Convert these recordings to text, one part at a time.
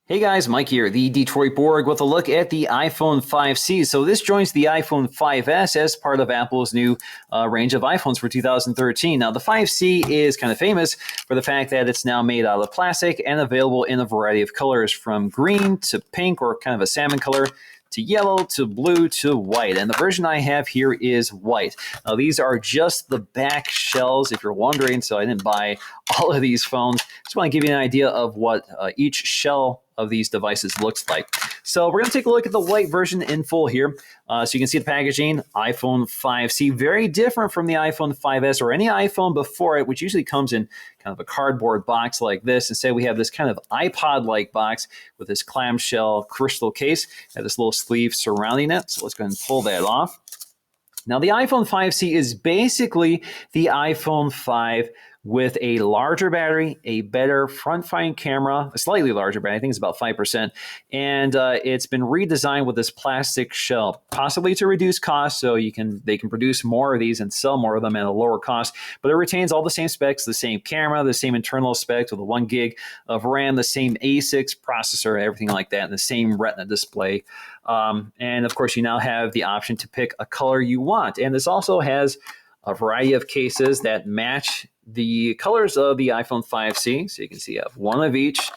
Hey guys, Mike here, the Detroit Borg, with a look at the iPhone 5C. So this joins the iPhone 5S as part of Apple's new range of iPhones for 2013. Now the 5C is kind of famous for the fact that it's now made out of plastic and available in a variety of colors, from green to pink or kind of a salmon color, to yellow, to blue, to white. And the version I have here is white. Now, these are just the back shells, if you're wondering, so I didn't buy all of these phones. Just want to give you an idea of what each shell of these devices looks like. So we're going to take a look at the white version in full here. So you can see the packaging, iPhone 5C, very different from the iPhone 5S or any iPhone before it, which usually comes in kind of a cardboard box like this. Instead, we have this kind of iPod-like box with this clamshell crystal case, and this little sleeve surrounding it. So let's go ahead and pull that off. Now, the iPhone 5C is basically the iPhone 5 with a larger battery, a better front-facing camera, a slightly larger battery, I think it's about 5%, and it's been redesigned with this plastic shell, possibly to reduce costs, so they can produce more of these and sell more of them at a lower cost, but it retains all the same specs, the same camera, the same internal specs with a 1 gig of RAM, the same A6 processor, everything like that, and the same Retina display. And of course, you now have the option to pick a color you want, and this also has a variety of cases that match the colors of the iPhone 5C. So you can see you have one of each.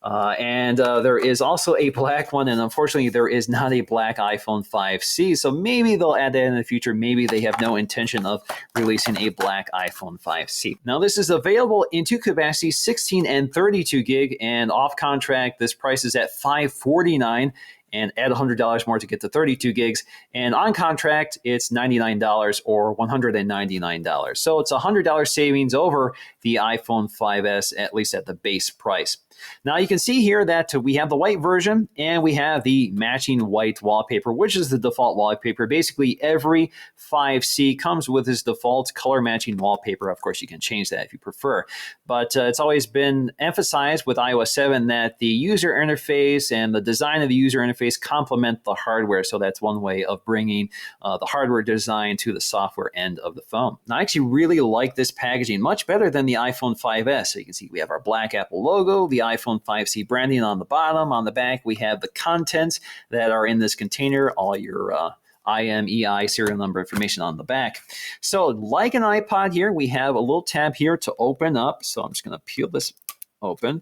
And there is also a black one, and unfortunately there is not a black iPhone 5C. So maybe they'll add that in the future. Maybe they have no intention of releasing a black iPhone 5C. Now this is available in two capacities, 16 and 32 gig, and off contract this price is at $549. And add $100 more to get to 32 gigs. And on contract, it's $99 or $199. So it's $100 savings over the iPhone 5S, at least at the base price. Now you can see here that we have the white version and we have the matching white wallpaper, which is the default wallpaper. Basically, every 5C comes with this default color matching wallpaper. Of course, you can change that if you prefer. But it's always been emphasized with iOS 7 that the user interface and the design of the user interface complement the hardware. So that's one way of bringing the hardware design to the software end of the phone. Now, I actually really like this packaging, much better than the iPhone 5S. So you can see we have our black Apple logo, the iPhone 5C branding on the bottom. On the back, we have the contents that are in this container, all your IMEI serial number information on the back. So like an iPod here, we have a little tab here to open up. So I'm just going to peel this open.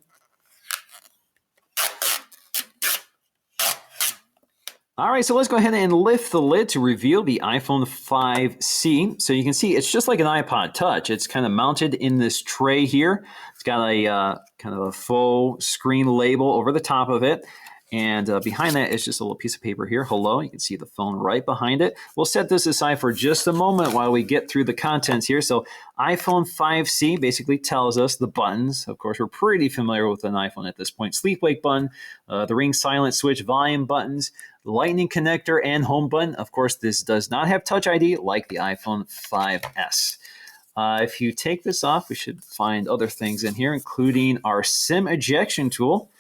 All right, so let's go ahead and lift the lid to reveal the iPhone 5C. So you can see it's just like an iPod Touch. It's kind of mounted in this tray here. It's got a kind of a faux screen label over the top of it. And behind that is just a little piece of paper here. Hello, you can see the phone right behind it. We'll set this aside for just a moment while we get through the contents here. So iPhone 5C basically tells us the buttons. Of course, we're pretty familiar with an iPhone at this point. Sleep wake button, the ring silent switch volume buttons, lightning connector, and home button. Of course, this does not have Touch ID like the iPhone 5S. If you take this off, we should find other things in here, including our SIM ejection tool.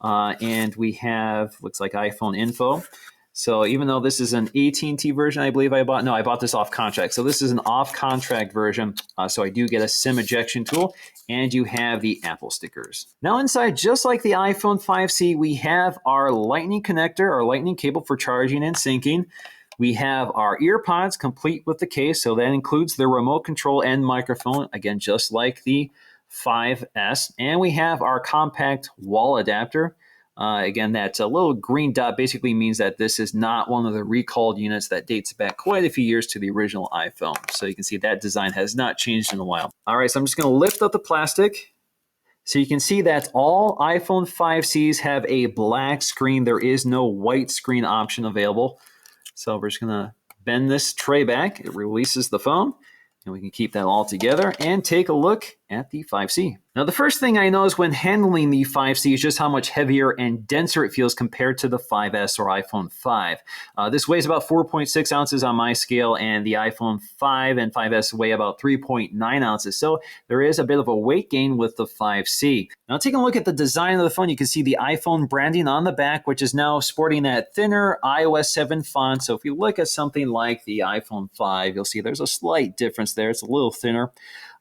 And we have, looks like iPhone info. So even though this is an AT&T version, I believe I bought this off contract. So this is an off contract version. So I do get a SIM ejection tool, and you have the Apple stickers. Now inside, just like the iPhone 5C, we have our lightning connector, our lightning cable for charging and syncing. We have our ear pods complete with the case. So that includes the remote control and microphone. Again, just like the 5S. And we have our compact wall adapter. Again, that little green dot basically means that this is not one of the recalled units that dates back quite a few years to the original iPhone. So you can see that design has not changed in a while. All right, so I'm just going to lift up the plastic. So you can see that all iPhone 5Cs have a black screen. There is no white screen option available. So we're just going to bend this tray back. It releases the phone. And we can keep that all together and take a look at the 5C. Now, the first thing I noticed when handling the 5C is just how much heavier and denser it feels compared to the 5S or iPhone 5. This weighs about 4.6 ounces on my scale, and the iPhone 5 and 5S weigh about 3.9 ounces. So there is a bit of a weight gain with the 5C. Now, taking a look at the design of the phone, you can see the iPhone branding on the back, which is now sporting that thinner iOS 7 font. So if you look at something like the iPhone 5, you'll see there's a slight difference there. It's a little thinner.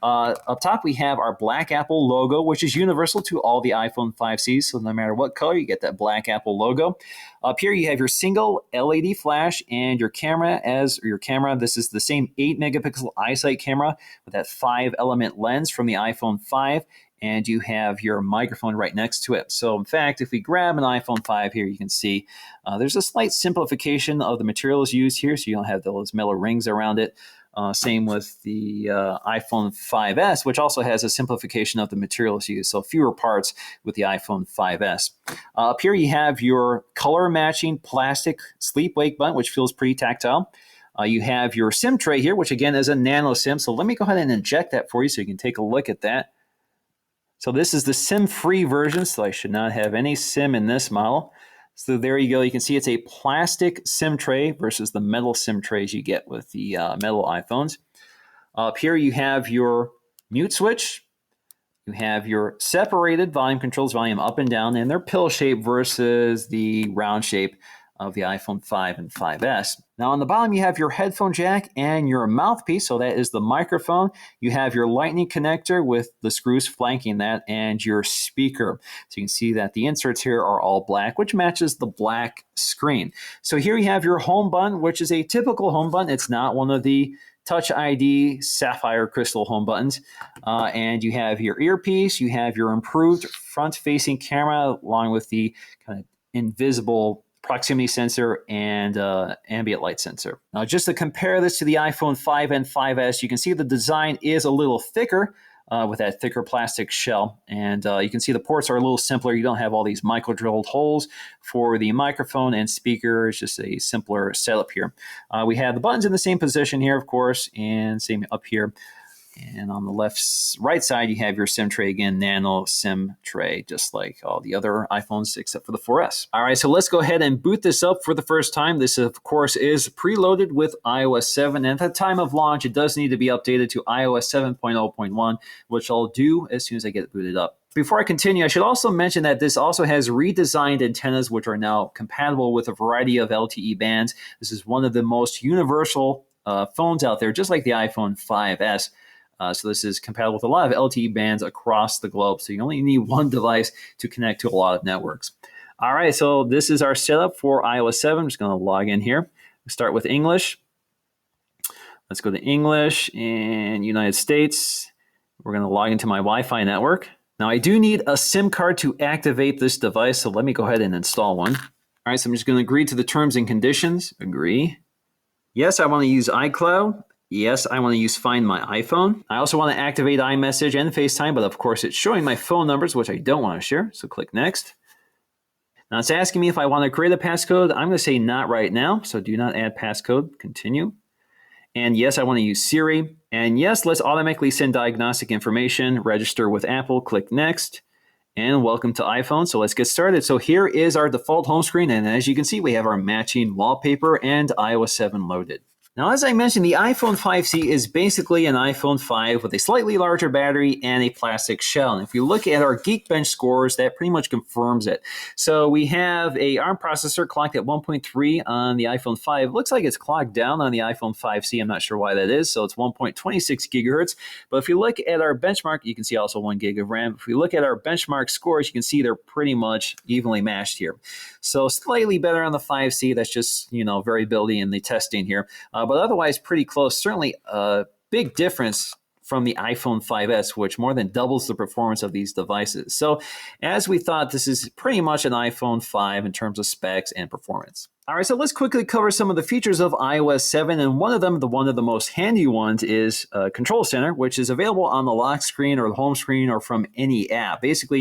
Up top, we have our Black Apple logo, which is universal to all the iPhone 5Cs. So no matter what color, you get that Black Apple logo. Up here, you have your single LED flash and your camera. This is the same 8-megapixel iSight camera with that 5-element lens from the iPhone 5. And you have your microphone right next to it. So in fact, if we grab an iPhone 5 here, you can see there's a slight simplification of the materials used here. So you don't have those metal rings around it. Same with the iPhone 5S, which also has a simplification of the materials used. So fewer parts with the iPhone 5S. Up here, you have your color matching plastic sleep-wake button, which feels pretty tactile. You have your SIM tray here, which again is a nano SIM. So let me go ahead and inject that for you so you can take a look at that. So this is the SIM-free version, so I should not have any SIM in this model. So there you go. You can see it's a plastic SIM tray versus the metal SIM trays you get with the metal iPhones. Up here you have your mute switch. You have your separated volume controls, volume up and down, and they're pill shape versus the round shape of the iPhone 5 and 5S. Now on the bottom, you have your headphone jack and your mouthpiece. So that is the microphone. You have your lightning connector with the screws flanking that and your speaker. So you can see that the inserts here are all black, which matches the black screen. So here you have your home button, which is a typical home button. It's not one of the Touch ID sapphire crystal home buttons. And you have your earpiece. You have your improved front-facing camera along with the kind of invisible proximity sensor and ambient light sensor. Now, just to compare this to the iPhone 5 and 5S, you can see the design is a little thicker with that thicker plastic shell. And you can see the ports are a little simpler. You don't have all these micro-drilled holes for the microphone and speaker. It's just a simpler setup here. We have the buttons in the same position here, of course, and same up here. And on the right side, you have your SIM tray again, nano SIM tray, just like all the other iPhones except for the 4S. All right, so let's go ahead and boot this up for the first time. This, of course, is preloaded with iOS 7. And at the time of launch, it does need to be updated to iOS 7.0.1, which I'll do as soon as I get it booted up. Before I continue, I should also mention that this also has redesigned antennas, which are now compatible with a variety of LTE bands. This is one of the most universal phones out there, just like the iPhone 5S. So this is compatible with a lot of LTE bands across the globe. So you only need one device to connect to a lot of networks. All right, so this is our setup for iOS 7. I'm just going to log in here. We'll start with English. Let's go to English and United States. We're going to log into my Wi-Fi network. Now, I do need a SIM card to activate this device, so let me go ahead and install one. All right, so I'm just going to agree to the terms and conditions. Agree. Yes, I want to use iCloud. Yes, I want to use Find My iPhone. I also want to activate iMessage and FaceTime, but of course it's showing my phone numbers, which I don't want to share. So click Next. Now it's asking me if I want to create a passcode. I'm going to say not right now. So do not add passcode. Continue. And yes, I want to use Siri. And yes, let's automatically send diagnostic information. Register with Apple. Click Next. And welcome to iPhone. So let's get started. So here is our default home screen. And as you can see, we have our matching wallpaper and iOS 7 loaded. Now, as I mentioned, the iPhone 5C is basically an iPhone 5 with a slightly larger battery and a plastic shell. And if we look at our Geekbench scores, that pretty much confirms it. So we have a ARM processor clocked at 1.3 on the iPhone 5. It looks like it's clocked down on the iPhone 5C. I'm not sure why that is. So it's 1.26 gigahertz. But if you look at our benchmark, you can see also 1 gig of RAM. If we look at our benchmark scores, you can see they're pretty much evenly matched here. So slightly better on the 5C. That's just, variability in the testing here. But otherwise pretty close. Certainly a big difference from the iPhone 5S, which more than doubles the performance of these devices. So as we thought, this is pretty much an iPhone 5 in terms of specs and performance. All right, so let's quickly cover some of the features of iOS 7. And one of them, one of the most handy ones, is Control Center, which is available on the lock screen or the home screen or from any app. Basically,